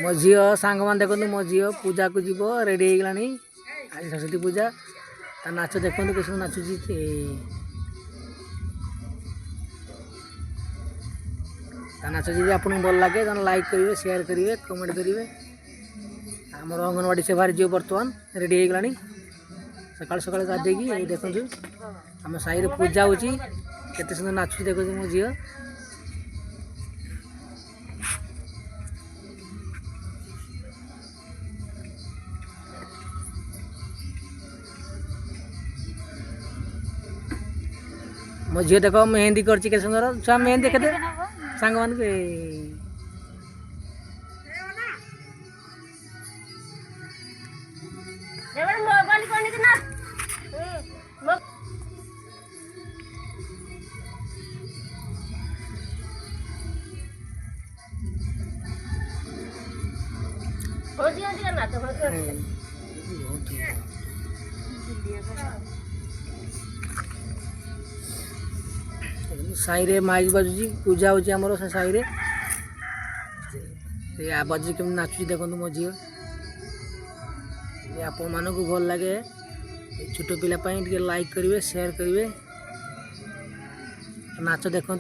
मो झी सांग मान देखो मो झी पूजा को जीव रेडी हो गलानी आज सरस्वती पूजा ता नाच देखो किस नाचुची ता नाच जी आपको भल लगे लाइक करेंगे शेयर करेंगे कमेंट करेंगे आमर अंगनवाड़ी से बाहर जीव बर्तमान रेडी हो गलानी सकाल सकाल गाधे की देखो आम साई पूजा होती केते सुंदर नाचुची देखो मो झी मो झील देख मेहंदी कर सुंदर छुआ मेहंदी देखते सांग मान साई रे माइक बाजुची पूजा होची हमरो साई रे बाजुची केम नाचुची देखो मो झी आपण मान को भल लगे छोट पिला लाइक करेंगे शेयर करेंगे नाच देखु